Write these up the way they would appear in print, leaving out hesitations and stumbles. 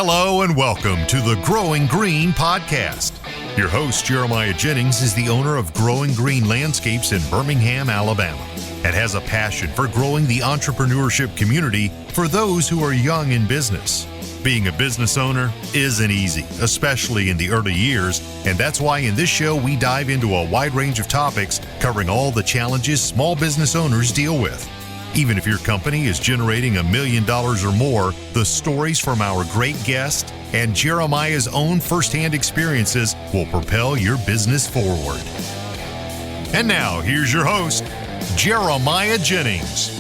Hello and welcome to the Growing Green podcast. Your host, Jeremiah Jennings, is the owner of Growing Green Landscapes in Birmingham, Alabama, and has a passion for growing the entrepreneurship community for those who are young in business. Being a business owner isn't easy, especially in the early years, and that's why in this show we dive into a wide range of topics covering all the challenges small business owners deal with. Even if your company is generating $1 million or more, the stories from our great guest and Jeremiah's own firsthand experiences will propel your business forward. And now, here's your host, Jeremiah Jennings.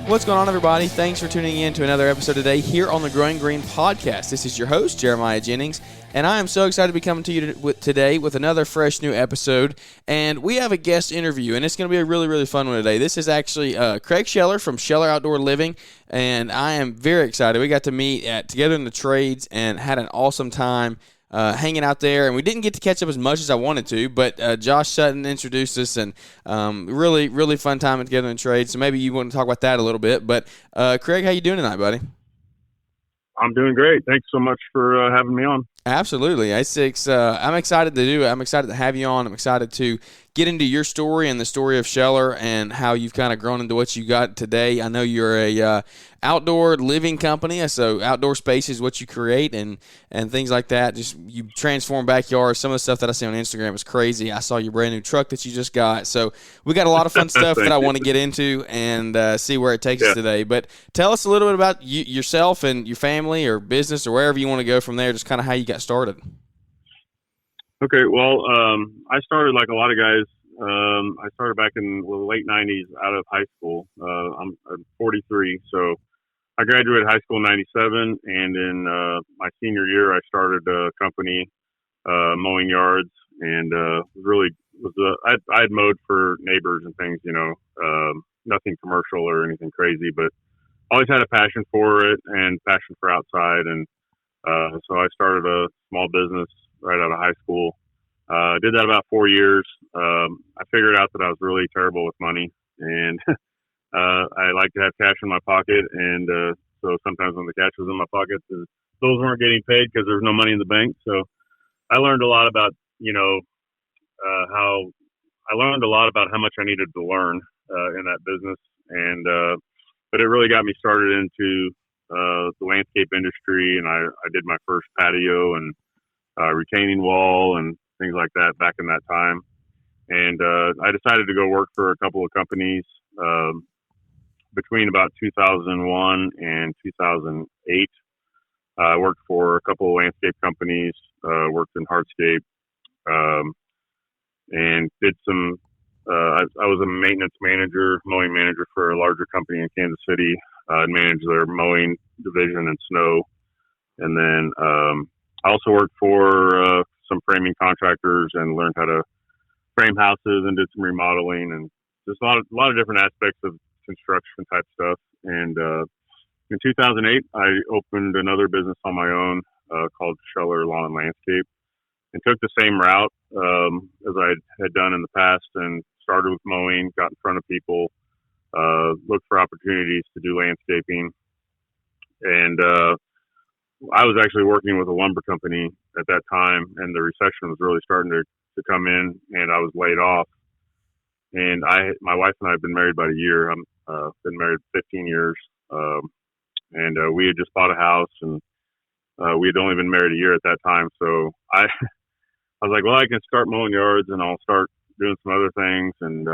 What's going on, everybody? Thanks for tuning in to another episode today here on the Growing Green podcast. This is your host, Jeremiah Jennings, and I am so excited to be coming to you today with another fresh new episode. And we have a guest interview, and it's going to be a really, really fun one today. This is actually Craig Scheller from Scheller Outdoor Living, and I am very excited. We got to meet at Together in the Trades and had an awesome time hanging out there, and we didn't get to catch up as much as I wanted to, but Josh Sutton introduced us, and really, really fun time at Together in Trade. So maybe you want to talk about that a little bit. But Craig, how you doing tonight, buddy? I'm doing great. Thanks so much for having me on. Absolutely. I'm excited to do it. I'm excited to have you on. I'm excited to get into your story and the story of Scheller and how you've kind of grown into what you got today. I know you're a outdoor living company, so outdoor space is what you create and things like that. Just you transform backyards. Some of the stuff that I see on Instagram is crazy. I saw your brand new truck that you just got. So we got a lot of fun stuff that I want to get into and see where it takes us today. But tell us a little bit about yourself and your family or business or wherever you want to go from there, just kind of how you got started. Okay, well, I started like a lot of guys. I started back in the late 90s out of high school. I'm 43, so I graduated high school in 97, and in my senior year, I started a company mowing yards, and I had mowed for neighbors and things, nothing commercial or anything crazy, but always had a passion for it and passion for outside, and so I started a small business right out of high school. Did that about 4 years. I figured out that I was really terrible with money, and I like to have cash in my pocket. And so sometimes when the cash was in my pocket, those weren't getting paid because there's no money in the bank. So I learned a lot about, how much I needed to learn in that business. And but it really got me started into the landscape industry, and I did my first patio and retaining wall and things like that back in that time. And I decided to go work for a couple of companies between about 2001 and 2008. I worked for a couple of landscape companies, worked in hardscape, and did some I was a maintenance manager, mowing manager for a larger company in Kansas City. I managed their mowing division and snow. And then I also worked for some framing contractors and learned how to frame houses and did some remodeling and just a lot of different aspects of construction type stuff. And in 2008, I opened another business on my own called Scheller Lawn and Landscape, and took the same route as I had done in the past, and started with mowing, got in front of people, looked for opportunities to do landscaping. And I was actually working with a lumber company at that time, and the recession was really starting to come in, and I was laid off. And my wife and I have been married about a year. I've been married 15 years, and we had just bought a house, and we had only been married a year at that time. So I was like, well, I can start mowing yards, and I'll start doing some other things. And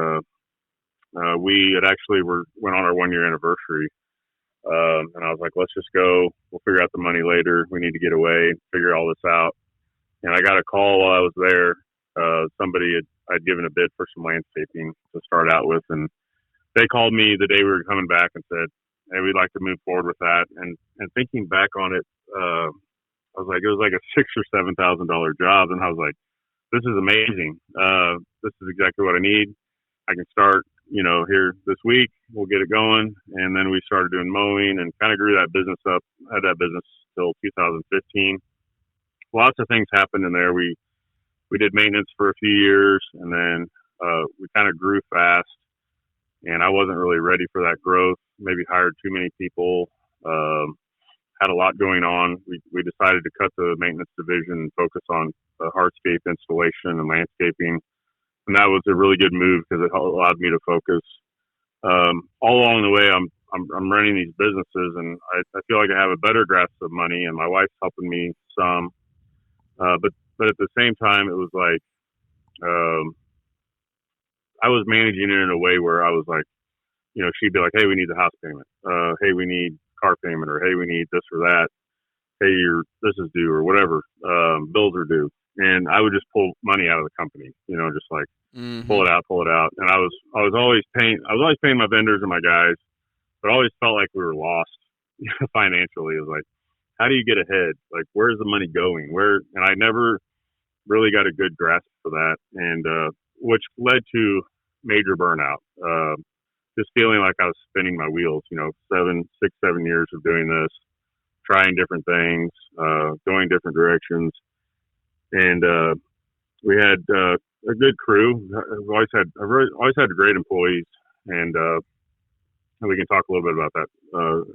we had actually went on our 1 year anniversary. And I was like, let's just go. We'll figure out the money later. We need to get away, figure all this out. And I got a call while I was there. I'd given a bid for some landscaping to start out with. And they called me the day we were coming back and said, hey, we'd like to move forward with that. And thinking back on it, I was like, it was like a $6,000 or $7,000 job. And I was like, this is amazing. This is exactly what I need. I can start, here this week. We'll get it going. And then we started doing mowing and kind of grew that business up. Had that business till 2015. Lots of things happened in there. We did maintenance for a few years, and then we kind of grew fast. And I wasn't really ready for that growth. Maybe hired too many people, Had a lot going on. We decided to cut the maintenance division and focus on hardscape installation and landscaping. And that was a really good move because it allowed me to focus. All along the way, I'm running these businesses, and I feel like I have a better grasp of money, and my wife's helping me some. But at the same time, it was like I was managing it in a way where I was like, she'd be like, "Hey, we need the house payment. Hey, we need car payment, or hey, we need this or that. Hey, this is due, or whatever. Bills are due." And I would just pull money out of the company, just like pull it out. And I was always paying my vendors and my guys, but I always felt like we were lost financially. It was like, how do you get ahead? Like, where's the money going? And I never really got a good grasp for that. And, which led to major burnout. Just feeling like I was spinning my wheels, 7 years of doing this, trying different things, going different directions. And, we had, a good crew. I've always had great employees, and we can talk a little bit about that.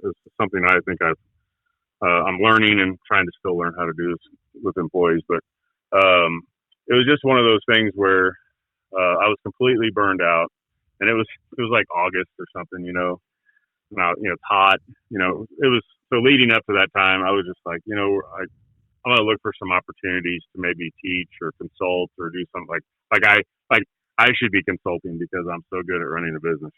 It's something I think I'm learning and trying to still learn how to do this with employees. But it was just one of those things where I was completely burned out, and it was like August or something, Now, it's hot, It was so leading up to that time. I was just like, I'm gonna look for some opportunities to maybe teach or consult or do something like I should be consulting because I'm so good at running a business,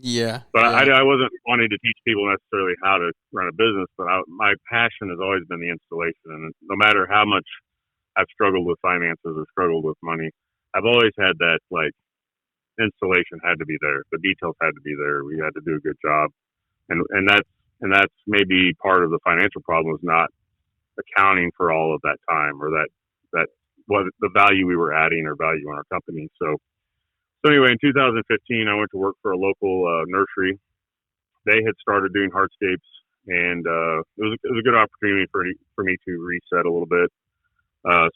Yeah. But yeah. I wasn't wanting to teach people necessarily how to run a business, but my passion has always been the installation. And no matter how much I've struggled with finances or struggled with money, I've always had that, like, installation had to be there. The details had to be there. We had to do a good job. And that's maybe part of the financial problem, is not accounting for all of that time, or that what the value we were adding or value in our company. So anyway, in 2015, I went to work for a local nursery. They had started doing hardscapes, and it was a good opportunity for me to reset a little bit.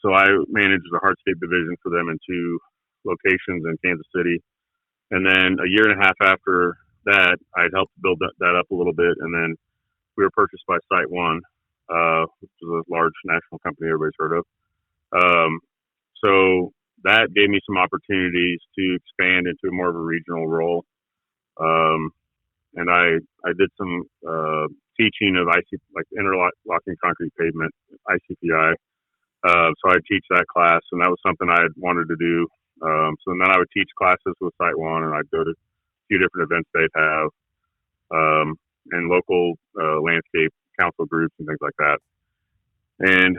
So I managed the hardscape division for them in 2 locations in Kansas City. And then a year and a half after that, I'd helped build that up a little bit. And then we were purchased by SiteOne, which is a large national company everybody's heard of. So that gave me some opportunities to expand into more of a regional role. And I did some teaching of interlocking concrete pavement, ICPI. So I'd teach that class, and that was something I had wanted to do. So then I would teach classes with SiteOne, and I'd go to a few different events they'd have, and local landscape council groups and things like that. And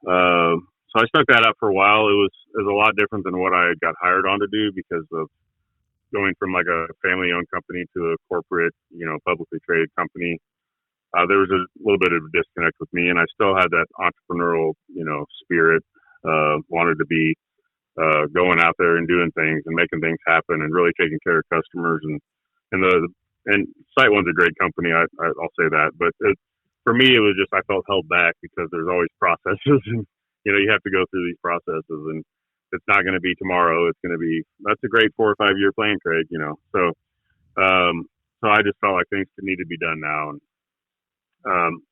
so I stuck that up for a while. It was a lot different than what I got hired on to do, because of going from like a family-owned company to a corporate, publicly traded company. There was a little bit of a disconnect with me, and I still had that entrepreneurial, spirit. Wanted to be going out there and doing things and making things happen and really taking care of customers. And SiteOne's a great company. I'll say that, but for me, it was just, I felt held back because there's always processes, and you have to go through these processes, and it's not going to be tomorrow. It's going to be, that's a great 4 or 5 year plan, Craig. So I just felt like things need to be done now. And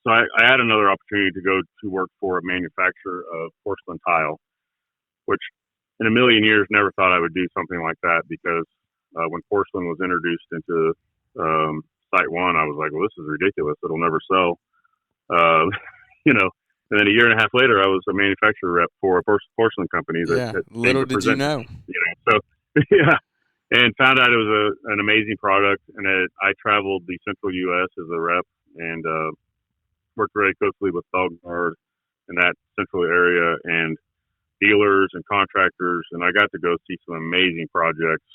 so I had another opportunity to go to work for a manufacturer of porcelain tile, which in a million years never thought I would do something like that, because when porcelain was introduced into SiteOne, I was like, well, this is ridiculous. It'll never sell. And then a year and a half later, I was a manufacturer rep for a porcelain company. Little did you know. So, yeah. And found out it was an amazing product. And I traveled the central U.S. as a rep, and worked very closely with Belgard in that central area, and dealers and contractors. And I got to go see some amazing projects,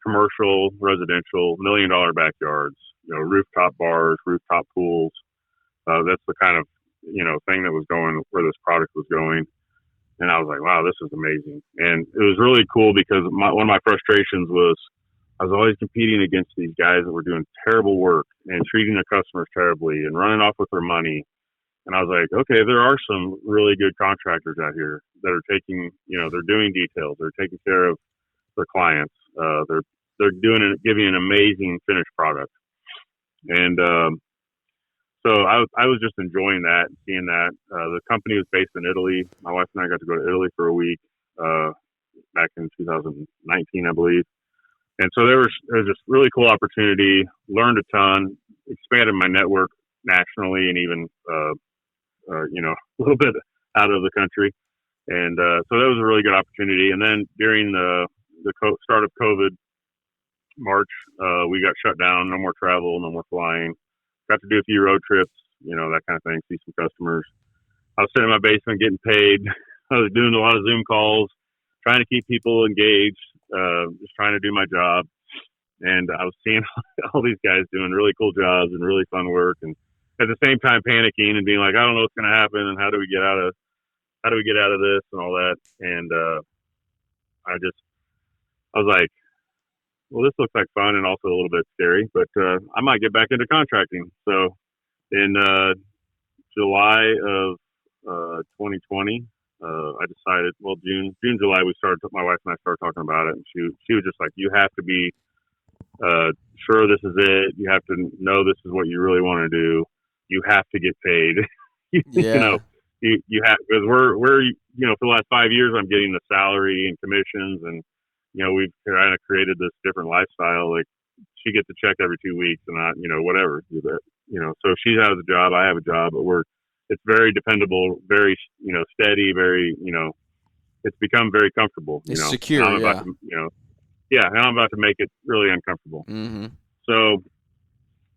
commercial, residential, $1 million backyards, rooftop bars, rooftop pools. That's the kind of, thing that was going where this product was going. And I was like, wow, this is amazing. And it was really cool because one of my frustrations was I was always competing against these guys that were doing terrible work and treating their customers terribly and running off with their money. And I was like, okay, there are some really good contractors out here that are taking, they're doing details. They're taking care of their clients. They're giving an amazing finished product. And So I was just enjoying that, seeing that. The company was based in Italy. My wife and I got to go to Italy for a week back in 2019, I believe. And so there was this really cool opportunity, learned a ton, expanded my network nationally and even, a little bit out of the country. And so that was a really good opportunity. And then during the start of COVID, March, we got shut down, no more travel, no more flying. Got to do a few road trips, that kind of thing, see some customers. I was sitting in my basement getting paid. I was doing a lot of Zoom calls, trying to keep people engaged, just trying to do my job. And I was seeing all these guys doing really cool jobs and really fun work, and at the same time panicking and being like, I don't know what's going to happen, and how do we get out of this and all that. And I was like, well, this looks like fun and also a little bit scary, but I might get back into contracting. So in July of 2020, I decided, well, June, July, my wife and I started talking about it, and she was just like, you have to be sure this is it. You have to know this is what you really want to do. You have to get paid. Yeah. You have, because we're for the last 5 years, I'm getting the salary and commissions, and we've kind of created this different lifestyle. Like, she gets a check every 2 weeks, and I, whatever. So she has a job, I have a job, but it's very dependable, very, steady, very, it's become very comfortable. It's secure, and I'm yeah. about to, and I'm about to make it really uncomfortable. Mm-hmm. So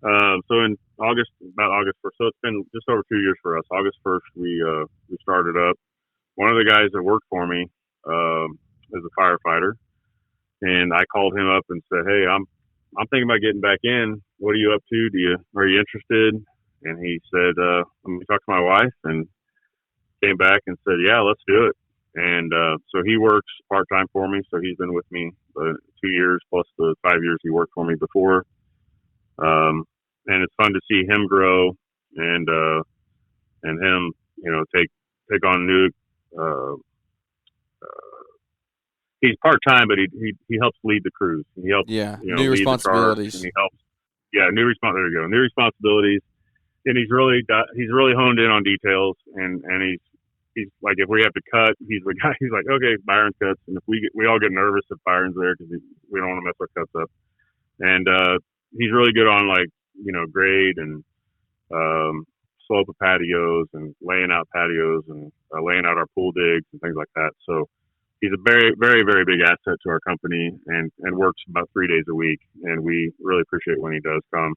in August 1st, so it's been just over 2 years for us. August 1st, we started up. One of the guys that worked for me is a firefighter, and I called him up and said, hey, I'm thinking about getting back in. What are you up to? Are you interested? And he said, let me talk to my wife, and came back and said, yeah, let's do it. And so he works part-time for me. So he's been with me 2 years plus the 5 years he worked for me before. And it's fun to see him grow and him, take on new, he's part-time, but he helps lead the crews. He helps, new responsibilities. He helps. Yeah. There you go. New responsibilities. And he's really honed in on details, and he's like, if we have to cut, he's the guy. He's like, okay, Byron cuts, and if we all get nervous if Byron's there because we don't want to mess our cuts up. And he's really good on grade and slope of patios and laying out patios and laying out our pool digs and things like that. So he's a very, very, very big asset to our company, and works about 3 days a week, and we really appreciate when he does come.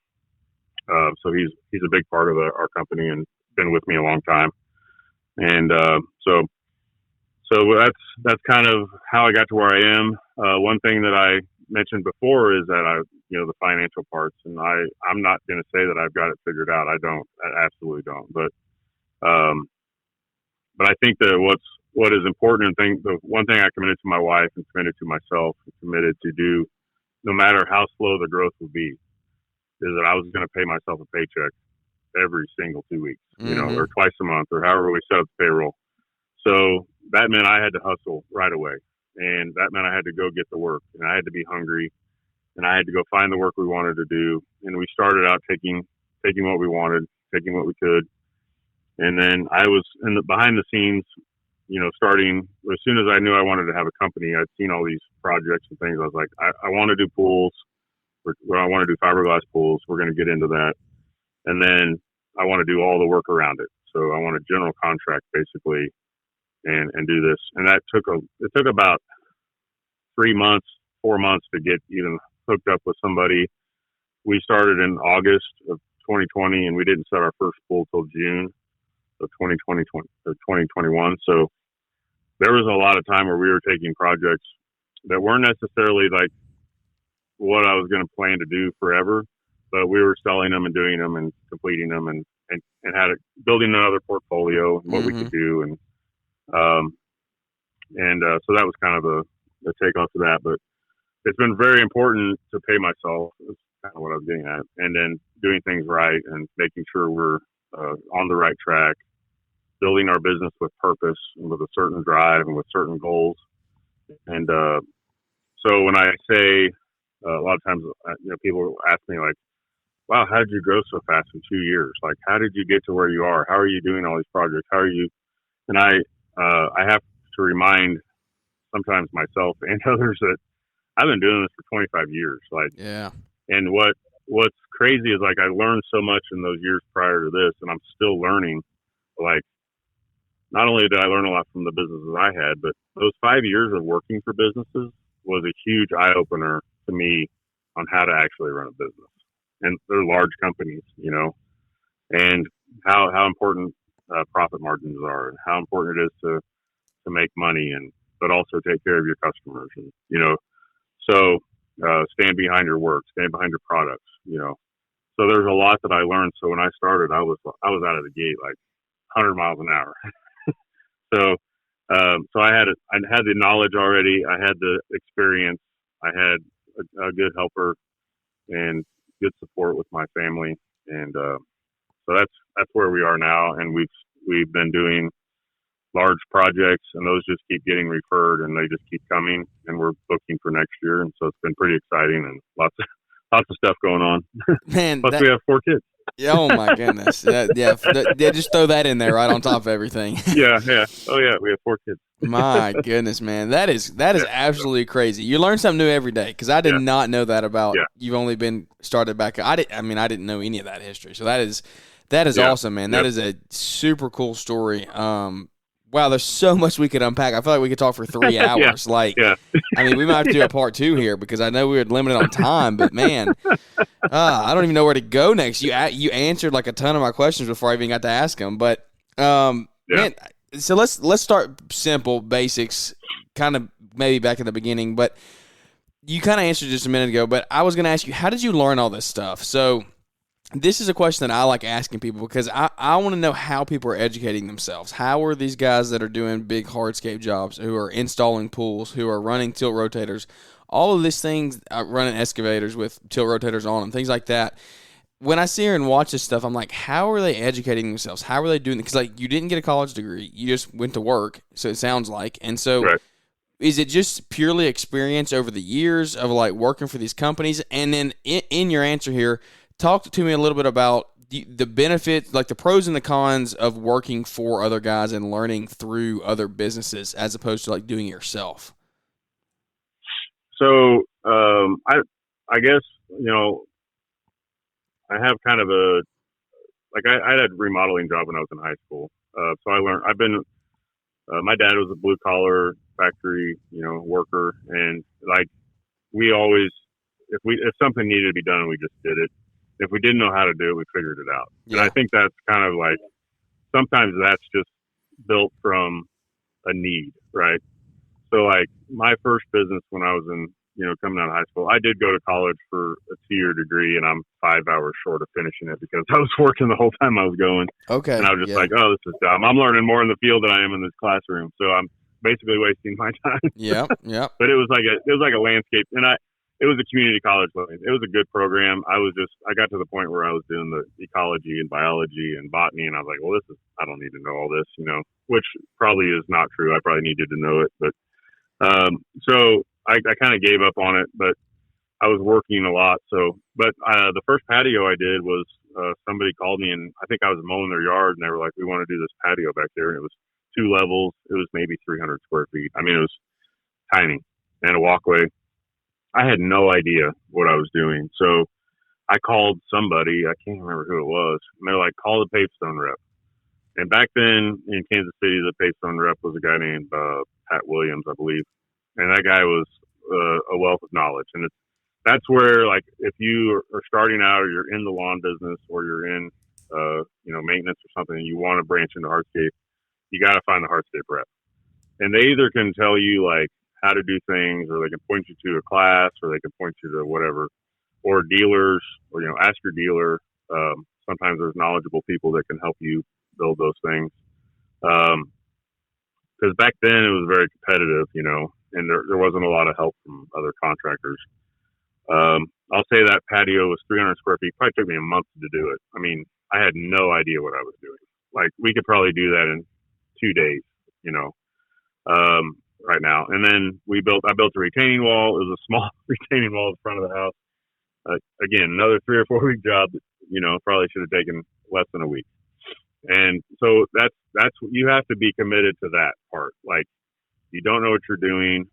So he's a big part of our company and been with me a long time. And so that's kind of how I got to where I am. One thing that I mentioned before is that the financial parts, and I'm not going to say that I've got it figured out. I absolutely don't. But I think that what is important, and the one thing I committed to my wife and committed to myself, and committed to do, no matter how slow the growth would be, is that I was going to pay myself a paycheck every single 2 weeks, Mm-hmm. or twice a month, or however we set up the payroll. So that meant I had to hustle right away, and that meant I had to go get the work, and I had to be hungry, and I had to go find the work we wanted to do. And we started out taking what we wanted, taking what we could. And then I was behind the scenes, starting as soon as I knew I wanted to have a company. I'd seen all these projects and things. I was like, I want to do pools. I want to do fiberglass pools. We're going to get into that. And then I want to do all the work around it. So I want a general contract basically and do this. And it took about 4 months to get even hooked up with somebody. We started in August of 2020, and we didn't set our first pool till June of 2021. So there was a lot of time where we were taking projects that weren't necessarily like what I was going to plan to do forever, but we were selling them and doing them and completing them and building another portfolio and what Mm-hmm. we could do. And so that was kind of the takeoff to that, but it's been very important to pay myself. That's kind of what I was getting at. And then doing things right and making sure we're on the right track, building our business with purpose and with a certain drive and with certain goals. And so when I say, a lot of times, people ask me like, wow, how did you grow so fast in 2 years? Like, how did you get to where you are? How are you doing all these projects? How are you? And I have to remind sometimes myself and others that I've been doing this for 25 years. Like, Yeah. and what's crazy is like I learned so much in those years prior to this, and I'm still learning. Like, not only did I learn a lot from the businesses I had, but those 5 years of working for businesses was a huge eye opener to me on how to actually run a business. And they're large companies, you know, and how important profit margins are, and how important it is to make money, and but also take care of your customers, and you know, so stand behind your work, stand behind your products, you know. So there's a lot that I learned. So when I started, I was out of the gate like 100 miles an hour. So so I had the knowledge already. I had the experience. I had a good helper and good support with my family, and so that's where we are now. And we've been doing large projects, and those just keep getting referred, and they just keep coming, and we're booking for next year. And so it's been pretty exciting, and lots of stuff going on. Man, Plus we have 4 kids. Oh my goodness! Yeah, just throw that in there right on top of everything. Yeah. Oh yeah, we have 4 kids. My goodness, man, that is absolutely crazy. You learn something new every day, because I did not know that about. You've only been started back. I didn't know any of that history. So that is awesome, man. That is a super cool story. Wow, there's so much we could unpack. I feel like we could talk for 3 hours. I mean, we might have to do a part 2 here, because I know we were limited on time. But man, I don't even know where to go next. You answered like a ton of my questions before I even got to ask them. But man, so let's start simple, basics, kind of maybe back in the beginning. But you kind of answered just a minute ago. But I was going to ask you, how did you learn all this stuff? So this is a question that I like asking people, because I want to know how people are educating themselves. How are these guys that are doing big hardscape jobs, who are installing pools, who are running tilt rotators, all of these things, running excavators with tilt rotators on them, things like that. When I sit here and watch this stuff, I'm like, how are they educating themselves? How are they doing it? Because like, you didn't get a college degree. You just went to work, so it sounds like. And so is it just purely experience over the years of like working for these companies? And then in your answer here, talk to me a little bit about the benefits, like the pros and the cons of working for other guys and learning through other businesses as opposed to like doing it yourself. So I guess, you know, I have kind of I had a remodeling job when I was in high school. So my dad was a blue collar factory, you know, worker, and like we always, if something needed to be done, we just did it. If we didn't know how to do it, we figured it out. Yeah. And I think that's kind of like, sometimes that's just built from a need, right? So like my first business when I was coming out of high school, I did go to college for a 2-year degree, and I'm 5 hours short of finishing it because I was working the whole time I was going. Okay. And I was just like, oh, this is dumb. I'm learning more in the field than I am in this classroom. So I'm basically wasting my time. Yeah. But it was like a landscape, and it was a community college. It was a good program. I got to the point where I was doing the ecology and biology and botany, and I was like, well, I don't need to know all this, you know, which probably is not true. I probably needed to know it. But so I kind of gave up on it, but I was working a lot. So, but the first patio I did was somebody called me, and I think I was mowing their yard, and they were like, we want to do this patio back there. And it was 2 levels. It was maybe 300 square feet. I mean, it was tiny, and a walkway. I had no idea what I was doing. So I called somebody, I can't remember who it was, and they're like, call the Pavestone rep. And back then in Kansas City, the Pavestone rep was a guy named Pat Williams, I believe. And that guy was a wealth of knowledge. And that's where, like, if you are starting out, or you're in the lawn business, or you're in, maintenance or something, and you want to branch into hardscape, you got to find the hardscape rep. And they either can tell you, like, how to do things, or they can point you to a class, or they can point you to whatever, or dealers, or, ask your dealer. Sometimes there's knowledgeable people that can help you build those things. Because back then it was very competitive, and there wasn't a lot of help from other contractors. I'll say that patio was 300 square feet. Probably took me a month to do it. I mean, I had no idea what I was doing. Like, we could probably do that in 2 days, right now. And then I built a retaining wall. It was a small retaining wall in front of the house. Again, another 3 or 4 week job that probably should have taken less than a week. And so that's you have to be committed to that part. Like, you don't know what you're doing.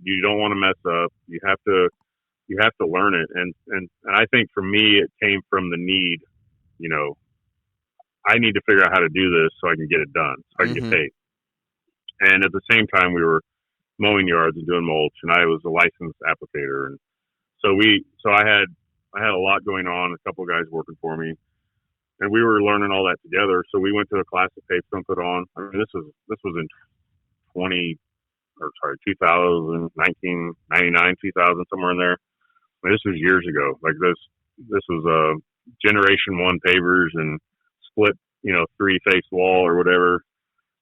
You don't want to mess up. You have to learn it. And I think for me, it came from the need, I need to figure out how to do this so I can get it done, so I can get paid. And at the same time, we were mowing yards and doing mulch, and I was a licensed applicator. And so I had a lot going on, a couple of guys working for me, and we were learning all that together. So we went to a class that Pavestone put on. I mean, this was in 2000, 1999, 2000, somewhere in there. I mean, this was years ago. Like this was generation 1 pavers and split, 3-face wall or whatever.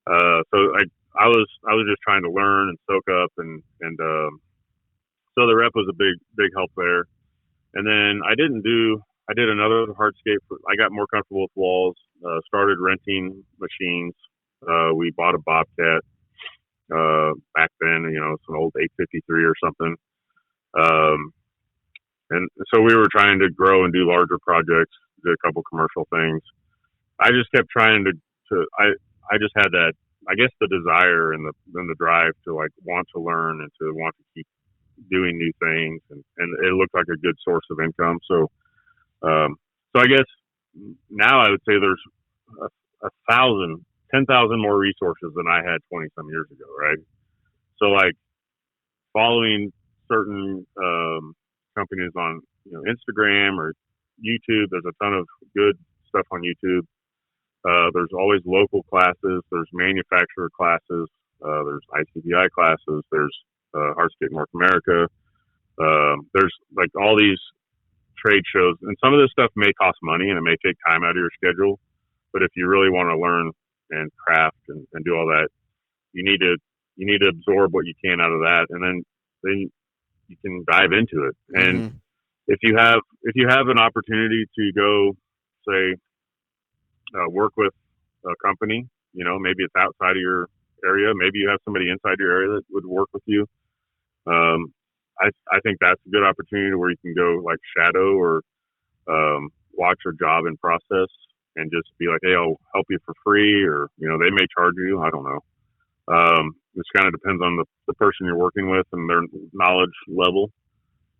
So I was just trying to learn and soak up, and so the rep was a big help there. And then I did another hardscape. I got more comfortable with walls. Started renting machines. We bought a Bobcat back then. It's an old 853 or something. And so we were trying to grow and do larger projects. Did a couple commercial things. I just kept trying to. I just had that, I guess, the desire and the drive to want to learn and to want to keep doing new things, and it looked like a good source of income. So I guess now I would say there's 10,000 more resources than I had 20 some years ago, right? So following certain companies on Instagram or YouTube, there's a ton of good stuff on YouTube. There's always local classes. There's manufacturer classes. There's ICBI classes. There's Hardscape North America. There's all these trade shows, and some of this stuff may cost money and it may take time out of your schedule. But if you really want to learn and craft and do all that, you need to absorb what you can out of that, and then you can dive into it. And if you have an opportunity to go, say, work with a company, maybe it's outside of your area, maybe you have somebody inside your area that would work with you. I think that's a good opportunity where you can go shadow or watch a job in process and just be like, hey, I'll help you for free, or they may charge you. I don't know. This kind of depends on the person you're working with and their knowledge level.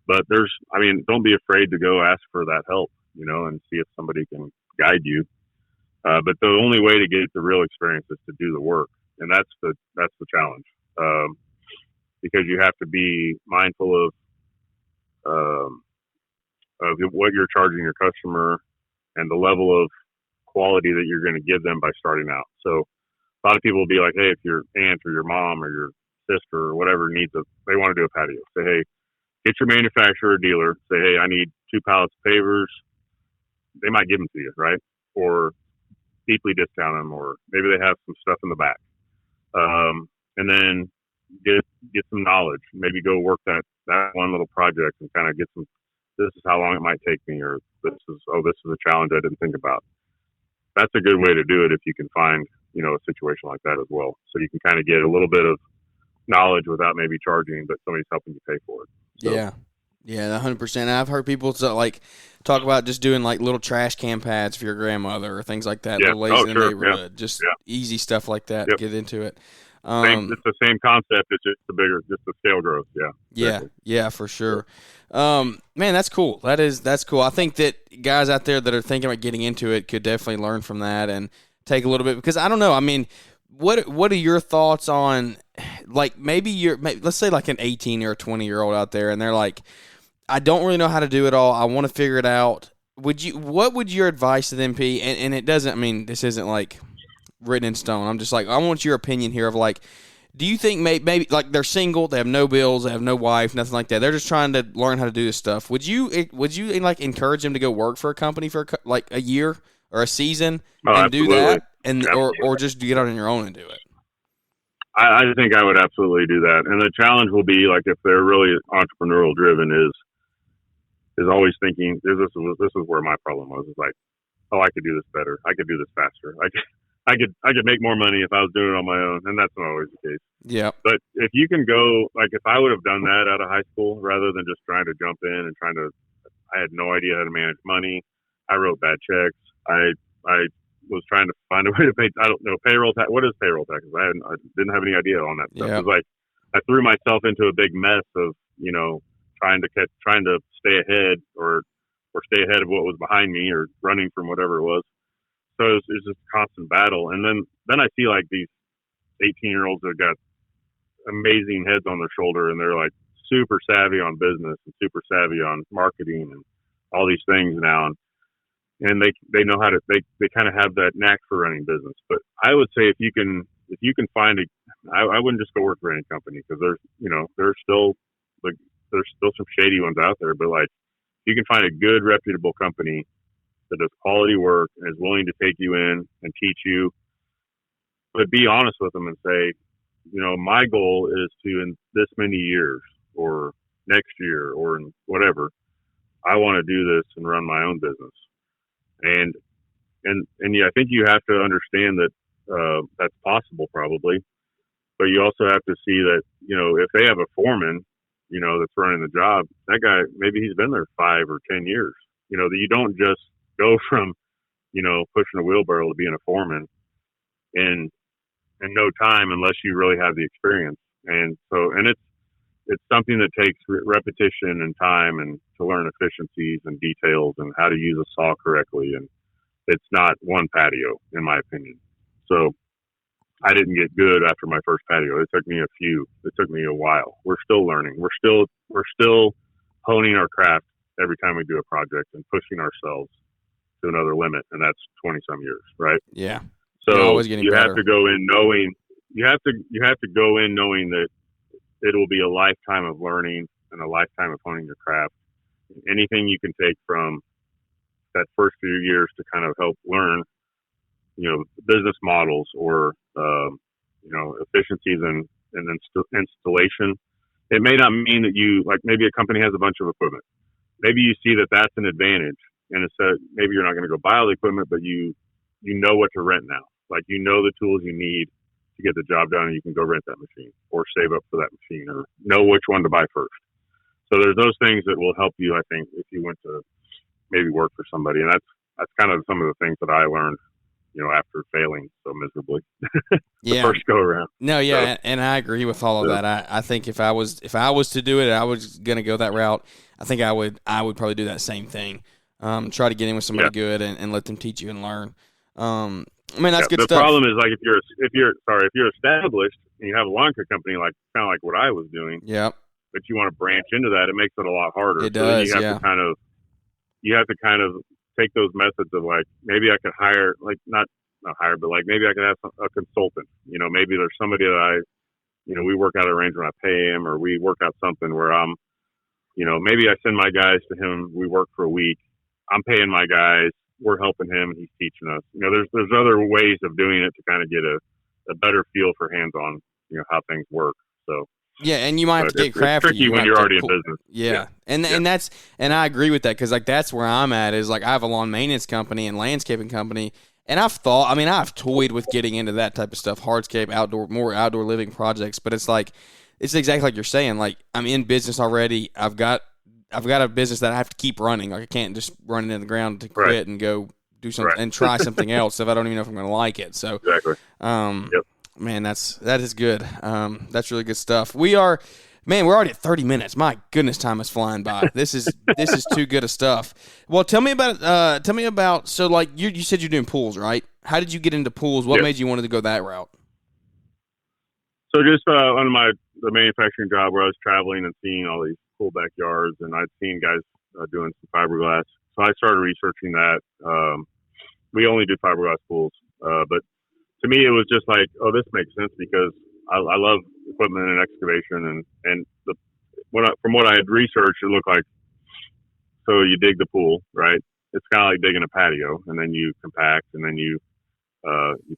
But don't be afraid to go ask for that help, and see if somebody can guide you. But the only way to get the real experience is to do the work, and that's the challenge. Because you have to be mindful of what you're charging your customer and the level of quality that you're going to give them by starting out. So a lot of people will be like, hey, if your aunt or your mom or your sister or whatever they want to do a patio, say, hey, get your manufacturer or dealer, say, hey, I need 2 pallets of pavers. They might give them to you, right? Or deeply discount them, or maybe they have some stuff in the back. And then get some knowledge, maybe go work that one little project and kind of get some, this is how long it might take me, or this is a challenge I didn't think about. That's a good way to do it if you can find, a situation like that as well. So you can kind of get a little bit of knowledge without maybe charging, but somebody's helping you pay for it. So, yeah. Yeah, 100%. I've heard people talk about just doing little trash can pads for your grandmother or things like that. Yeah. Little ladies in the neighborhood. Yeah. Just easy stuff like that. Yep. Get into it. It's the same concept. It's just the scale growth. Yeah. Exactly. Yeah, for sure. Man, that's cool. That's cool. I think that guys out there that are thinking about getting into it could definitely learn from that and take a little bit, because I don't know. I mean, what are your thoughts on maybe let's say an 18 or a 20-year-old out there, and they're like, I don't really know how to do it all. I want to figure it out. What would your advice to them be? And it doesn't, this isn't written in stone. I'm just I want your opinion here of do you think maybe they're single, they have no bills, they have no wife, nothing like that. They're just trying to learn how to do this stuff. Would you encourage them to go work for a company for a year or a season and absolutely. do that, and or just get out on your own and do it? I think I would absolutely do that. And the challenge will be if they're really entrepreneurial driven is always thinking, this is where my problem was. It's oh, I could do this better. I could do this faster. I could make more money if I was doing it on my own, and that's not always the case. Yeah. But if you can go, if I would have done that out of high school rather than just trying to jump in and I had no idea how to manage money. I wrote bad checks. I was trying to find a way to pay. I don't know payroll tax. What is payroll taxes? I didn't have any idea on that stuff. Yeah. It was like I threw myself into a big mess of trying to stay ahead or stay ahead of what was behind me or running from whatever it was. So it was just a constant battle. And then I see like these 18-year-olds that got amazing heads on their shoulder, and they're like super savvy on business and super savvy on marketing and all these things now. And they know how to, they kind of have that knack for running business. But I would say if you can find I wouldn't just go work for any company, because there's still some shady ones out there. But like, if you can find a good reputable company that does quality work and is willing to take you in and teach you, but be honest with them and say, my goal is to, in this many years or next year or in whatever, I want to do this and run my own business. And yeah, I think you have to understand that that's possible probably, but you also have to see that, if they have a foreman, that's running the job, that guy, maybe he's been there 5 or 10 years, that you don't just go from, pushing a wheelbarrow to being a foreman in no time unless you really have the experience. And so, and it's something that takes repetition and time, and to learn efficiencies and details and how to use a saw correctly. And it's not one patio, in my opinion. So I didn't get good after my first patio. It took me a while. We're still learning. We're still honing our craft every time we do a project and pushing ourselves to another limit. And that's 20 some years, right? Yeah. So you have to go in knowing, you have to go in knowing that it will be a lifetime of learning and a lifetime of honing your craft. Anything you can take from that first few years to kind of help learn, business models or, efficiencies and installation. It may not mean that maybe a company has a bunch of equipment. Maybe you see that that's an advantage, and it's maybe you're not going to go buy all the equipment, but you know what to rent now. Like, the tools you need to get the job done, and you can go rent that machine or save up for that machine or know which one to buy first. So there's those things that will help you, I think, if you went to maybe work for somebody. And that's kind of some of the things that I learned, after failing so miserably the first go around. No, yeah, and I agree with all of that. I think if I was to do it, I was going to go that route. I think I would probably do that same thing. Try to get in with somebody good and let them teach you and learn. That's good stuff. The problem is, like, if you're established and you have a lawn care company, like kind of like what I was doing, but you want to branch into that, it makes it a lot harder. It does. So you have to kind of take those methods of, like, maybe I could hire, like, not hire, but like maybe I could have a consultant. Maybe there's somebody that we work out an arrangement, I pay him, or we work out something where I'm, maybe I send my guys to him. We work for a week. I'm paying my guys. We're helping him, and he's teaching us. There's other ways of doing it to kind of get a better feel for hands-on, how things work. So yeah, and you might have to get crafty. It's tricky when you're already in business. Yeah. And I agree with that, because like that's where I'm at, is like I have a lawn maintenance company and landscaping company, and I've toyed with getting into that type of stuff, hardscape, more outdoor living projects, but it's exactly like you're saying. Like, I'm in business already. I've got a business that I have to keep running. Like, I can't just run it in the ground to quit and go do something and try something else if I don't even know if I'm going to like it. So, exactly. Man, that is good. That's really good stuff. We're already at 30 minutes. My goodness, time is flying by. This is too good of stuff. Well, tell me about. So, like, you said you're doing pools, right? How did you get into pools? What made you want to go that route? So just on the manufacturing job where I was traveling and seeing all these cool backyards, and I'd seen guys doing some fiberglass. So I started researching that. We only do fiberglass pools, but to me it was just like, oh, this makes sense, because I love equipment and excavation, and from what I had researched, it looked like, so you dig the pool, right? It's kind of like digging a patio, and then you compact, and then you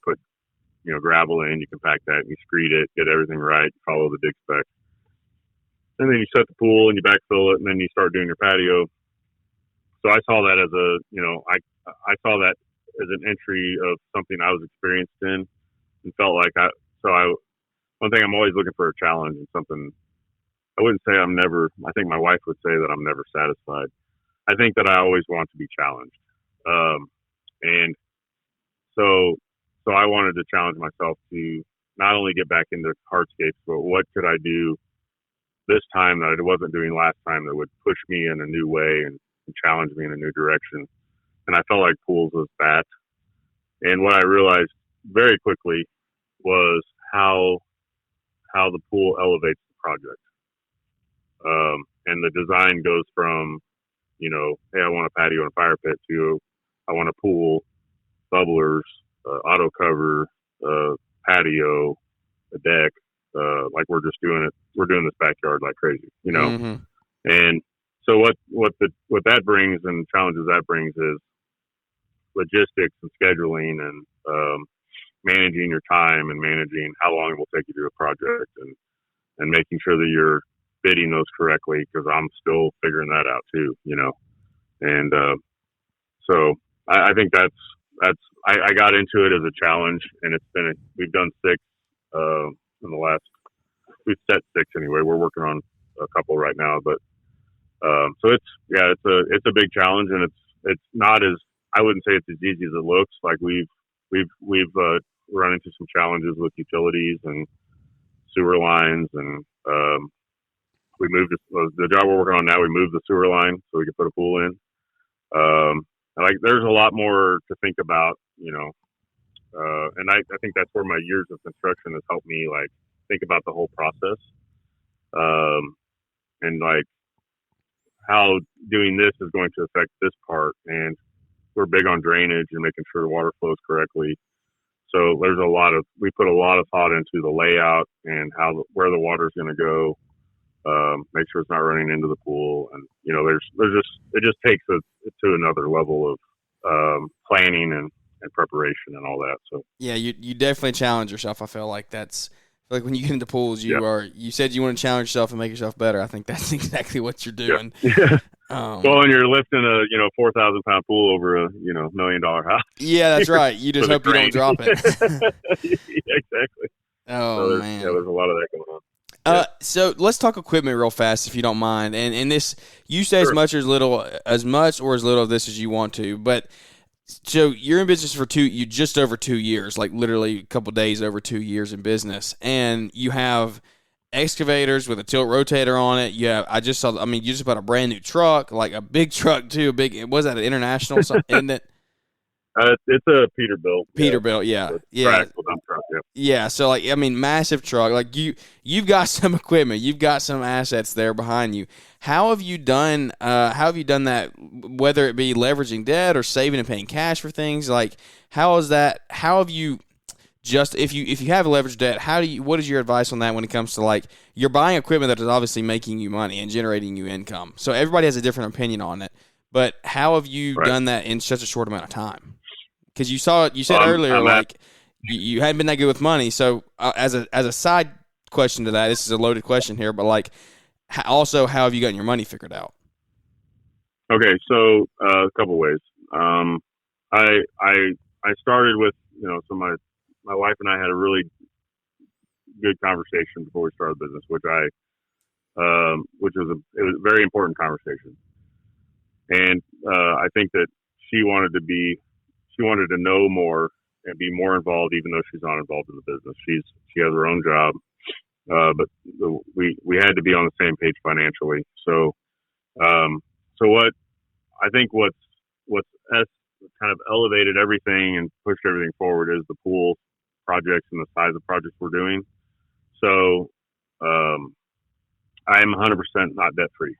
put gravel in, you compact that, and you screed it, get everything right, follow the dig specs. And then you set the pool and you backfill it, and then you start doing your patio. So I saw that as I saw that as an entry of something I was experienced in, and felt like one thing, I'm always looking for a challenge and something. I wouldn't say I think my wife would say that I'm never satisfied, I think that I always want to be challenged. And so I wanted to challenge myself to not only get back into hardscapes, but what could I do this time that I wasn't doing last time that would push me in a new way and challenge me in a new direction. And I felt like pools was that. And what I realized very quickly was how the pool elevates the project. And the design goes from, hey, I want a patio and a fire pit to I want a pool, bubblers, auto cover, patio, a deck. Like we're doing this backyard like crazy, Mm-hmm. And so what that brings and challenges that brings is logistics and scheduling and managing your time and managing how long it will take you to do a project and making sure that you're bidding those correctly, because I'm still figuring that out too, and so I think that's I got into it as a challenge, and we've done 6 in the last, we've set 6 anyway. We're working on a couple right now, but so it's a big challenge, and it's not as, I wouldn't say it's as easy as it looks. Like we've run into some challenges with utilities and sewer lines, and we moved the job we're working on now. We moved the sewer line so we could put a pool in. There's a lot more to think about, and I think that's where my years of construction has helped me think about the whole process, and how doing this is going to affect this part. And we're big on drainage and making sure the water flows correctly. So we put a lot of thought into the layout and where the water is going to go. Make sure it's not running into the pool, and it just takes it to another level of planning and preparation and all that. So yeah, you definitely challenge yourself. I feel like when you get into pools, you said you want to challenge yourself and make yourself better. I think that's exactly what you're doing. Yeah. Well, and you're lifting a 4,000 pound pool over a $1 million house. Yeah, that's right. You just hope you don't drop it. Yeah, exactly. Oh man, there's a lot of that going on. So let's talk equipment real fast, if you don't mind. And this, you say Sure. as much or as little of this as you want to. But so you're in business for just over 2 years, like literally a couple days over 2 years in business, and you have excavators with a tilt rotator on it. I just saw. I mean, you just bought a brand new truck, like a big truck too. Was that an international? Isn't it? It's a Peterbilt. Peterbilt, yeah. Practical dump truck, yeah. Yeah, so massive truck. Like you've got some equipment, you've got some assets there behind you. How have you done that, whether it be leveraging debt or saving and paying cash for things? Like how have you just, if you have leveraged debt, what is your advice on that when it comes to you're buying equipment that is obviously making you money and generating you income. So everybody has a different opinion on it. But how have you done that in such a short amount of time? Because you said earlier, you hadn't been that good with money. So as a side question to that, this is a loaded question here, but also how have you gotten your money figured out? Okay, so a couple ways. I started with so my wife and I had a really good conversation before we started the business, which was a very important conversation, and I think that she wanted to know more and be more involved, even though she's not involved in the business. She has her own job, but we had to be on the same page financially. So what's kind of elevated everything and pushed everything forward is the pool projects and the size of projects we're doing. So I'm 100% not debt free.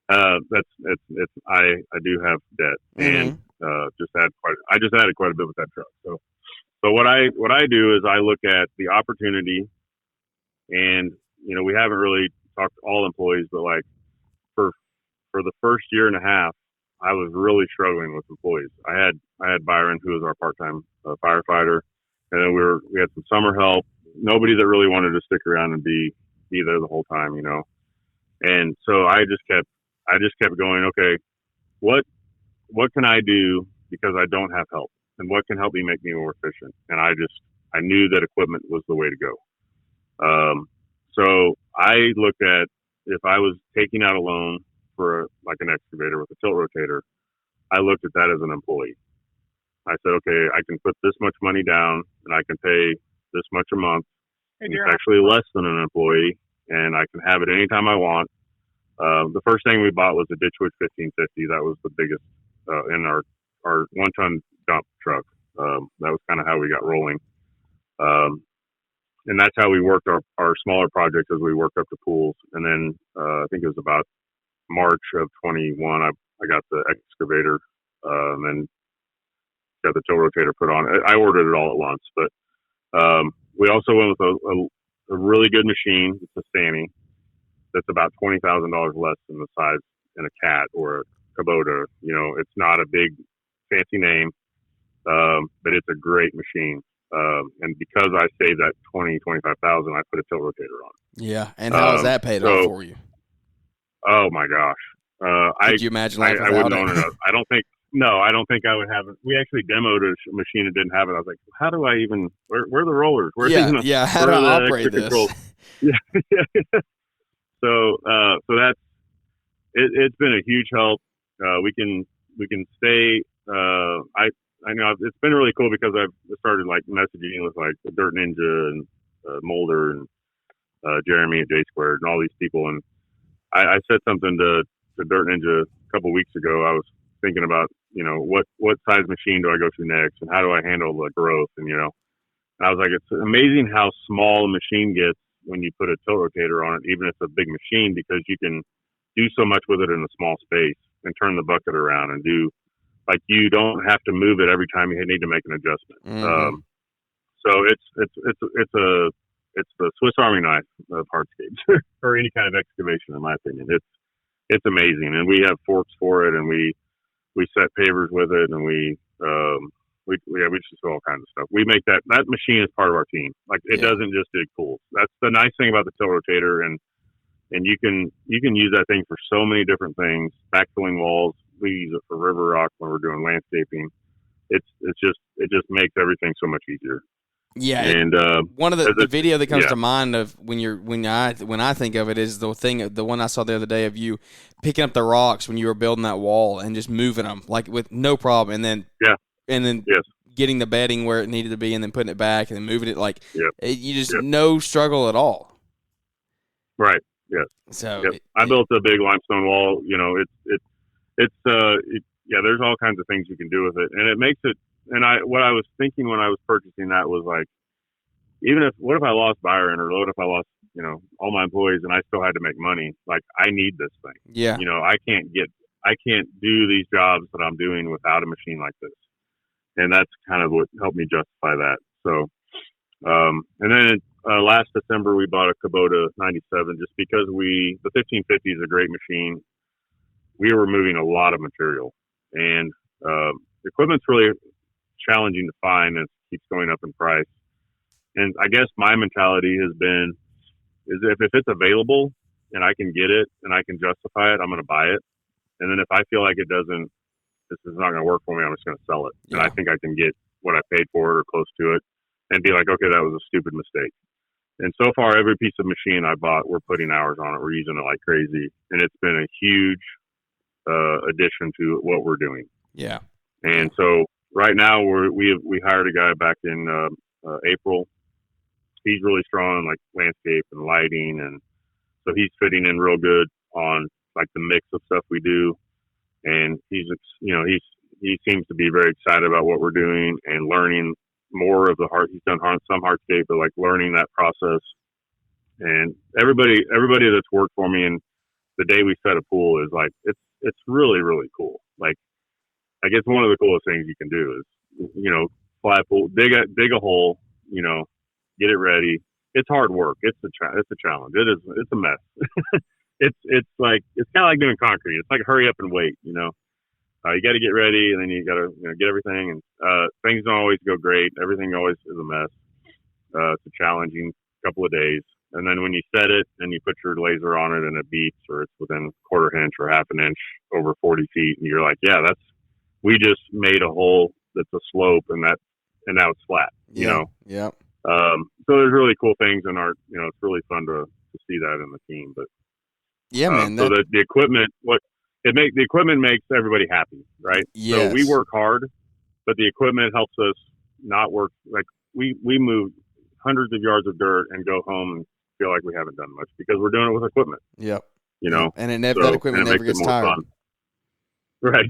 I do have debt, and I just added quite a bit with that truck. So what I do is I look at the opportunity, and we haven't really talked to all employees, but for the first year and a half, I was really struggling with employees. I had Byron, who was our part-time firefighter, and then we had some summer help. Nobody that really wanted to stick around and be there the whole time, And so I just kept going. Okay, what can I do because I don't have help, and what can help me make me more efficient? And I knew that equipment was the way to go. So I looked at, if I was taking out a loan for like an excavator with a tilt rotator, I looked at that as an employee. I said, okay, I can put this much money down and I can pay this much a month. And it's actually less than an employee, and I can have it anytime I want. The first thing we bought was a Ditchwood 1550. That was the biggest in our 1-ton dump truck. That was kind of how we got rolling. And that's how we worked our smaller projects as we worked up to pools. And then I think it was about March of 21, I got the excavator and then got the tilt rotator put on. I ordered it all at once, but we also went with a really good machine. It's a Stanny that's about $20,000 less than the size in a Cat or a Kubota. You know, it's not a big fancy name, but it's a great machine. And because I saved that $25,000, I put a tilt rotator on. Yeah, and how has that paid off for you? Oh my gosh! Could you imagine life I wouldn't own it. I don't think I would have it. We actually demoed a machine that didn't have it. I was like, how do I even? Where are the rollers? How do I operate this? Yeah. So that's it's been a huge help. We can stay. I know it's been really cool because I've started like messaging with like the Dirt Ninja and Mulder and Jeremy at J Squared and all these people. And I said something to Dirt Ninja a couple of weeks ago. I was thinking about, you know, what size machine do I go to next and how do I handle the growth? And, you know, I was like, it's amazing how small a machine gets when you put a tilt rotator on it, even if it's a big machine, because you can do so much with it in a small space and turn the bucket around and do, like, you don't have to move it every time you need to make an adjustment. Mm-hmm. So it's the Swiss Army knife of hardscapes or any kind of excavation, in my opinion. It's amazing, and we have forks for it, and we set pavers with it, and we just do all kinds of stuff. We make that machine is part of our team. Like, it doesn't just dig pools. That's the nice thing about the tilt rotator, and you can use that thing for so many different things. Backfilling walls. We use it for river rock when we're doing landscaping. It just makes everything so much easier. Yeah, and one of the video that comes to mind of when I think of it is the one I saw the other day of you picking up the rocks when you were building that wall and just moving them like with no problem, and then getting the bedding where it needed to be, and then putting it back, and then moving it you just no struggle at all. Right. Yes. So I built a big limestone wall. You know, there's all kinds of things you can do with it, and it makes it. And what I was thinking when I was purchasing that was like, what if I lost Byron, or what if I lost, you know, all my employees and I still had to make money? Like, I need this thing. Yeah. You know, I can't do these jobs that I'm doing without a machine like this. And that's kind of what helped me justify that. So, and then last December we bought a Kubota 97 just because the 1550 is a great machine. We were moving a lot of material, and the equipment's really challenging to find, and it keeps going up in price. And I guess my mentality has been is if it's available and I can get it and I can justify it, I'm going to buy it. And then if I feel like this is not going to work for me, I'm just going to sell it. Yeah. And I think I can get what I paid for it or close to it and be like, okay, that was a stupid mistake. And so far, every piece of machine I bought, we're putting hours on it. We're using it like crazy. And it's been a huge addition to what we're doing. Yeah. And so right now we hired a guy back in April. He's really strong in like landscape and lighting, and so he's fitting in real good on like the mix of stuff we do. And he seems to be very excited about what we're doing and learning more of he's done some hardscape, but like learning that process. And everybody that's worked for me, and the day we set a pool is like it's really, really cool. Like it's one of the coolest things you can do is, you know, fly a pool, dig a hole, you know, get it ready. It's hard work. It's a challenge. It's a mess. It's kind of like doing concrete. It's like hurry up and wait, you know. You got to get ready, and then you got to get everything. And things don't always go great. Everything always is a mess. It's a challenging couple of days. And then when you set it and you put your laser on it and it beeps, or it's within a quarter inch or half an inch over 40 feet, and you're like, yeah, we just made a hole that's a slope, and now it's flat. You know. Yeah. So there's really cool things in our. You know, it's really fun to see that in the team. But yeah, man. So the equipment, what the equipment makes everybody happy, right? Yes. So we work hard, but the equipment helps us not work. Like we move hundreds of yards of dirt and go home and feel like we haven't done much because we're doing it with equipment. Yep. You know, and that equipment never gets tired. Fun. Right.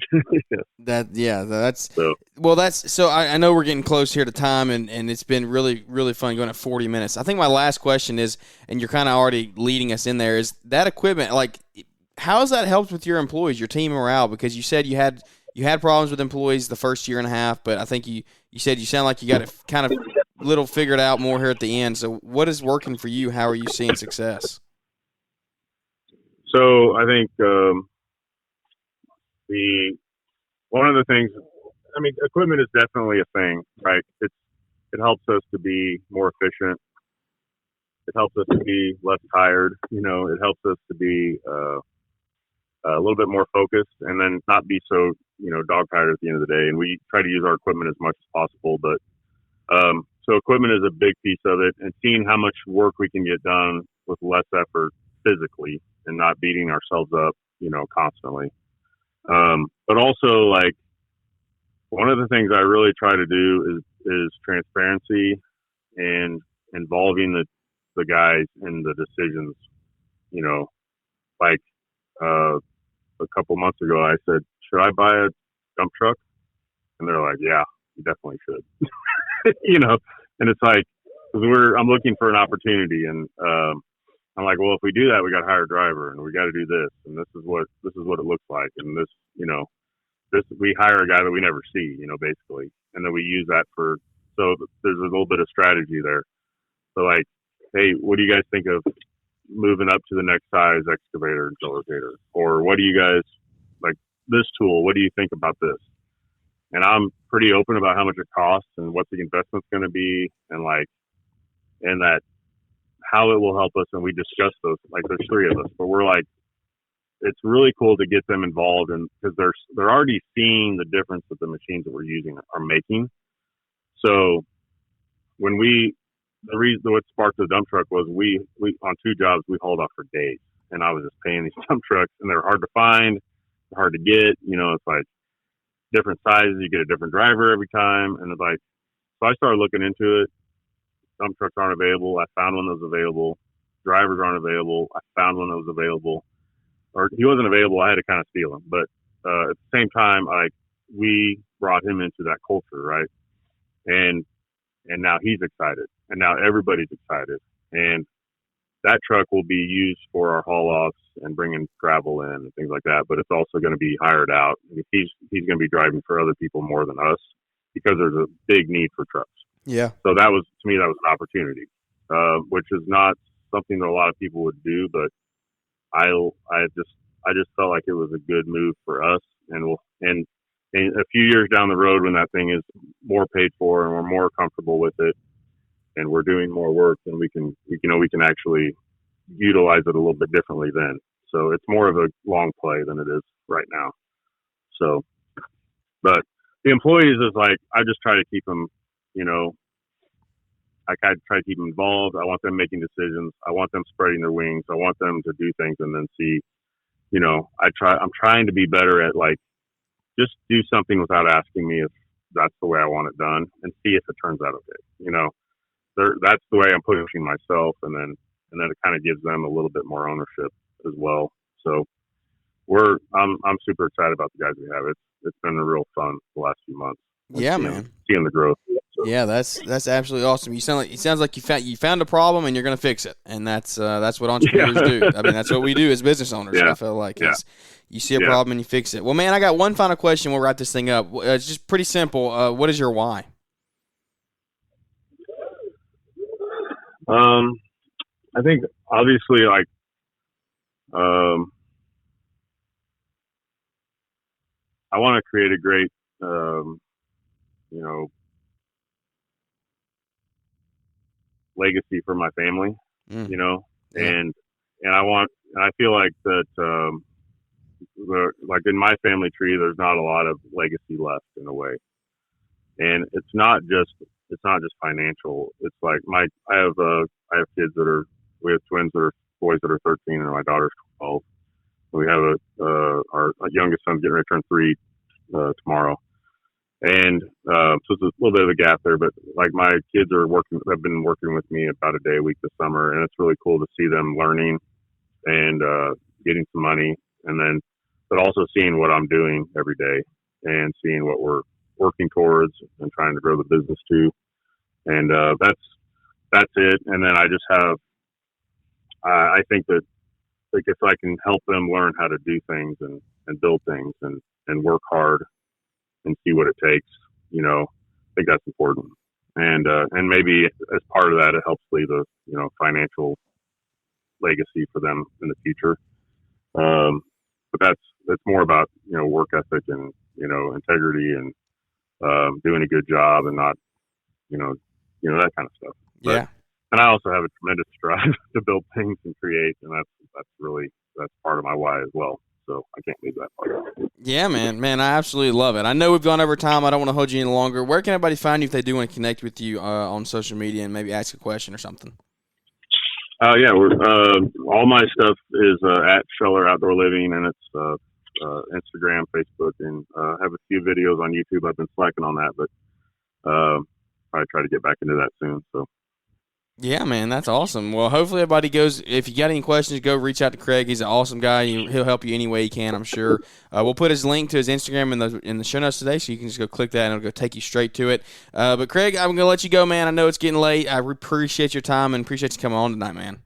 I know we're getting close here to time, and it's been really, really fun going at 40 minutes. I think my last question is, and you're kind of already leading us in there, is that equipment, like, how has that helped with your employees, your team morale? Because you said you had problems with employees the first year and a half, but I think you said you sound like you got it kind of little figured out more here at the end. So what is working for you? How are you seeing success? So I think one of the things, I mean, equipment is definitely a thing, right? It helps us to be more efficient. It helps us to be less tired. You know, it helps us to be a little bit more focused, and then not be so, dog tired at the end of the day. And we try to use our equipment as much as possible. But so equipment is a big piece of it, and seeing how much work we can get done with less effort physically and not beating ourselves up, constantly. But also, like, one of the things I really try to do is transparency and involving the guys in the decisions. Like a couple months ago, I said, should I buy a dump truck? And they're like, yeah, you definitely should. And it's like, I'm looking for an opportunity, and I'm like, well, if we do that, we got to hire a driver, and we got to do this, and this is what it looks like, and this, we hire a guy that we never see, basically, and then we use that so there's a little bit of strategy there. So, like, hey, what do you guys think of moving up to the next size excavator and rotator? Or what do you guys, like, this tool, what do you think about this? And I'm pretty open about how much it costs and what the investment's going to be, and that how it will help us. And we discuss those, like, there's three of us, but we're like, it's really cool to get them involved, and because they're already seeing the difference that the machines that we're using are making. So when the reason what sparked the dump truck was we on two jobs we hauled off for days, and I was just paying these dump trucks, and they're hard to find, they're hard to get. It's like different sizes, you get a different driver every time, and it's like, so I started looking into it. Dump trucks aren't available. I found one that was available. Drivers aren't available. I found one that was available, or he wasn't available. I had to kind of steal him, but at the same time, we brought him into that culture, right? And now he's excited, and now everybody's excited, and that truck will be used for our haul-offs and bringing gravel in and things like that, but it's also going to be hired out. He's going to be driving for other people more than us because there's a big need for trucks. Yeah. So to me, that was an opportunity, which is not something that a lot of people would do, but I just felt like it was a good move for us, and a few years down the road, when that thing is more paid for and we're more comfortable with it, and we're doing more work, and we can actually utilize it a little bit differently then. So it's more of a long play than it is right now. So, but the employees is like, I just try to keep them, I try to keep them involved. I want them making decisions. I want them spreading their wings. I want them to do things and then see, I'm trying to be better at, like, just do something without asking me if that's the way I want it done, and see if it turns out okay. That's the way I'm pushing myself, and then it kind of gives them a little bit more ownership as well. So I'm super excited about the guys we have. It's been a real fun the last few months. Yeah, man. Seeing the growth. So. Yeah, that's absolutely awesome. It sounds like you found a problem and you're going to fix it, and that's what entrepreneurs do. I mean, that's what we do as business owners. I feel like you see a problem and you fix it. Well, man, I got one final question. We'll wrap this thing up. It's just pretty simple. What is your why? I think obviously, like, I want to create a great, legacy for my family, and I feel like that, like in my family tree, there's not a lot of legacy left in a way. And it's not just financial. It's like I have kids we have twins that are boys that are 13 and my daughter's 12. We have our youngest son's getting ready to turn 3 tomorrow. And so it's a little bit of a gap there, but like my kids have been working with me about a day a week this summer, and it's really cool to see them learning and getting some money, and then but also seeing what I'm doing every day and seeing what we're working towards and trying to grow the business too. And that's it. And then I just have I think that like if I can help them learn how to do things and build things and work hard and see what it takes, I think that's important. And maybe as part of that, it helps leave a, financial legacy for them in the future. But that's more about, work ethic and, integrity and, doing a good job and not, that kind of stuff. Yeah. And I also have a tremendous drive to build things and create. And that's part of my why as well. So I can't leave that part out. Yeah, man, I absolutely love it. I know we've gone over time. I don't want to hold you any longer. Where can everybody find you if they do want to connect with you on social media and maybe ask a question or something? Yeah, we're all my stuff is at Scheller Outdoor Living, and it's Instagram, Facebook, and have a few videos on YouTube. I've been slacking on that, but probably try to get back into that soon. So. Yeah, man, that's awesome. Well, hopefully everybody goes. If you got any questions, go reach out to Craig. He's an awesome guy. He'll help you any way he can, I'm sure. We'll put his link to his Instagram in the show notes today, so you can just go click that and it'll go take you straight to it. But Craig, I'm going to let you go, man. I know it's getting late. I appreciate your time and appreciate you coming on tonight, man.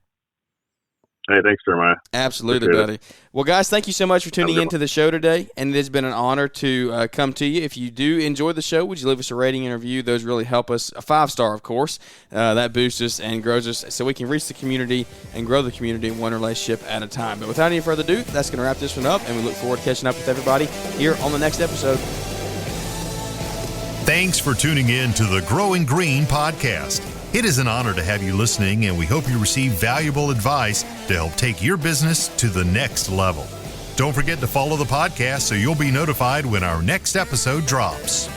Hey, thanks, Jeremiah. Absolutely, buddy. Well, guys, thank you so much for tuning into the show today, and it has been an honor to come to you. If you do enjoy the show, would you leave us a rating and review? Those really help us. A 5-star, of course. That boosts us and grows us so we can reach the community and grow the community one relationship at a time. But without any further ado, that's going to wrap this one up, and we look forward to catching up with everybody here on the next episode. Thanks for tuning in to the Growing Green podcast. It is an honor to have you listening, and we hope you receive valuable advice to help take your business to the next level. Don't forget to follow the podcast so you'll be notified when our next episode drops.